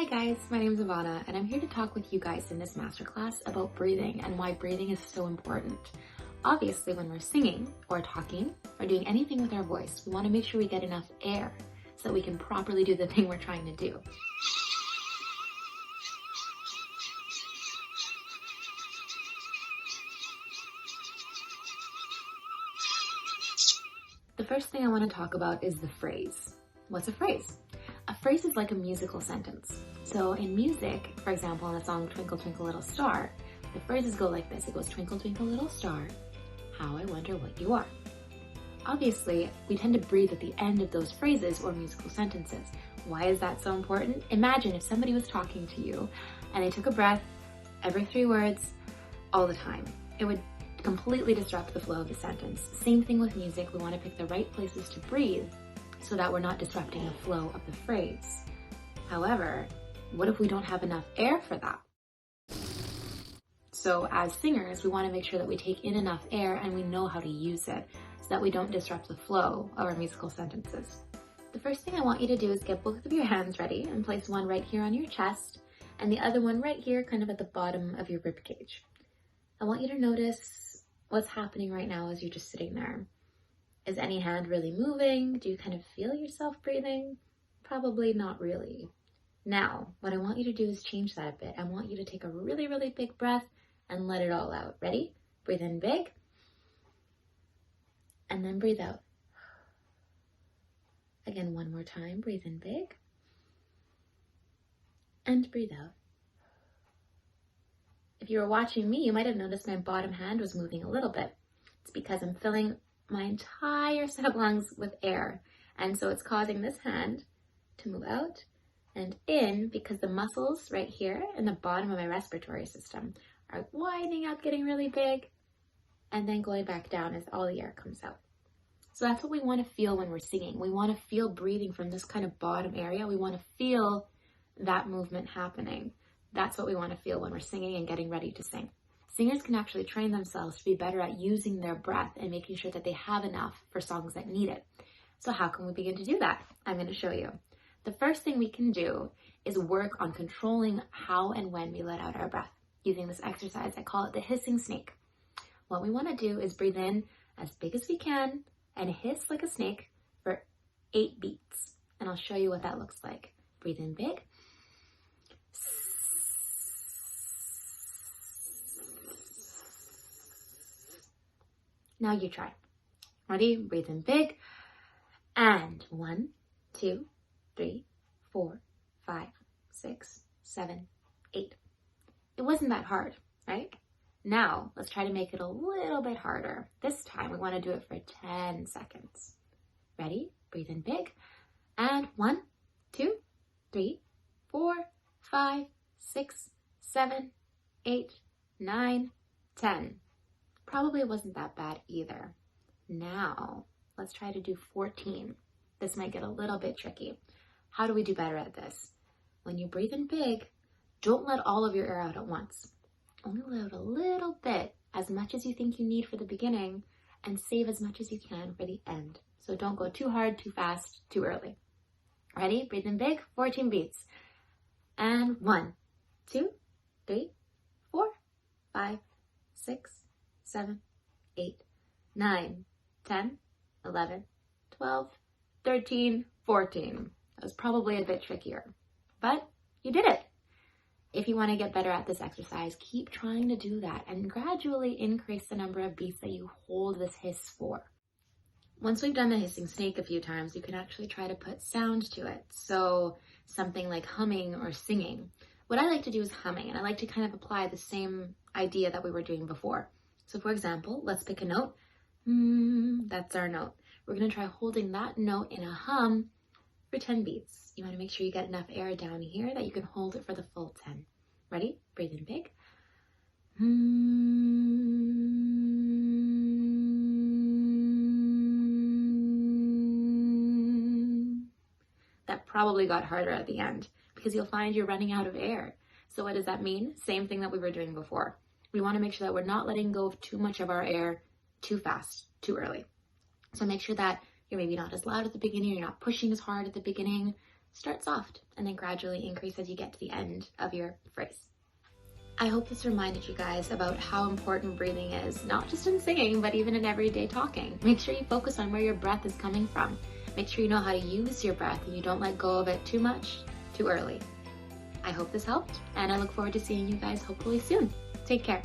guys, my name is Ivana and I'm here to talk with you guys in this masterclass about breathing and why breathing is so important. Obviously, when we're singing or talking or doing anything with our voice, we want to make sure we get enough air so that we can properly do the thing we're trying to do. The first thing I want to talk about is the phrase. What's a phrase? A phrase is like a musical sentence. So in music, for example, in the song Twinkle Twinkle Little Star, the phrases go like this. It goes, twinkle twinkle little star, how I wonder what you are. Obviously, we tend to breathe at the end of those phrases or musical sentences. Why is that so important? Imagine if somebody was talking to you and they took a breath every 3 words all the time. It would completely disrupt the flow of the sentence. Same thing with music. We want to pick the right places to breathe so that we're not disrupting the flow of the phrase. However, what if we don't have enough air for that? So as singers, we want to make sure that we take in enough air and we know how to use it so that we don't disrupt the flow of our musical sentences. The first thing I want you to do is get both of your hands ready and place one right here on your chest and the other one right here kind of at the bottom of your rib cage. I want you to notice what's happening right now as you're just sitting there. Is any hand really moving? Do you kind of feel yourself breathing? Probably not really. Now, what I want you to do is change that a bit. I want you to take a really, really big breath and let it all out. Ready? Breathe in big. And then breathe out. Again, one more time. Breathe in big. And breathe out. If you were watching me, you might have noticed my bottom hand was moving a little bit. It's because I'm filling my entire set of lungs with air. And so it's causing this hand to move out and in because the muscles right here in the bottom of my respiratory system are widening up, getting really big, and then going back down as all the air comes out. So that's what we want to feel when we're singing. We want to feel breathing from this kind of bottom area. We want to feel that movement happening. That's what we want to feel when we're singing and getting ready to sing. Singers can actually train themselves to be better at using their breath and making sure that they have enough for songs that need it. So how can we begin to do that? I'm going to show you. The first thing we can do is work on controlling how and when we let out our breath using this exercise. I call it the hissing snake. What we want to do is breathe in as big as we can and hiss like a snake for 8 beats. And I'll show you what that looks like. Breathe in big. Now you try. Ready? Breathe in big. And 1, 2, 3, 4, 5, 6, 7, 8. It wasn't that hard, right? Now let's try to make it a little bit harder. This time we want to do it for 10 seconds. Ready? Breathe in big. And 1, 2, 3, 4, 5, 6, 7, 8, 9, 10. Probably wasn't that bad either. Now, let's try to do 14. This might get a little bit tricky. How do we do better at this? When you breathe in big, don't let all of your air out at once. Only let out a little bit, as much as you think you need for the beginning, and save as much as you can for the end. So don't go too hard, too fast, too early. Ready? Breathe in big, 14 beats. And 1, 2, 3, 4, 5, 6, 7, 8, 9, 10, 11, 12, 13, 14. That was probably a bit trickier, but you did it. If you want to get better at this exercise, keep trying to do that and gradually increase the number of beats that you hold this hiss for. Once we've done the hissing snake a few times, you can actually try to put sound to it. So something like humming or singing. What I like to do is humming, and I like to kind of apply the same idea that we were doing before. So for example, let's pick a note. That's our note. We're going to try holding that note in a hum for 10 beats. You want to make sure you get enough air down here that you can hold it for the full 10. Ready? Breathe in big. That probably got harder at the end because you'll find you're running out of air. So what does that mean? Same thing that we were doing before. We want to make sure that we're not letting go of too much of our air too fast, too early. So make sure that you're maybe not as loud at the beginning, you're not pushing as hard at the beginning. start soft and then gradually increase as you get to the end of your phrase. I hope this reminded you guys about how important breathing is, not just in singing, but even in everyday talking. Make sure you focus on where your breath is coming from. Make sure you know how to use your breath and you don't let go of it too much, too early. I hope this helped, and I look forward to seeing you guys hopefully soon. Take care.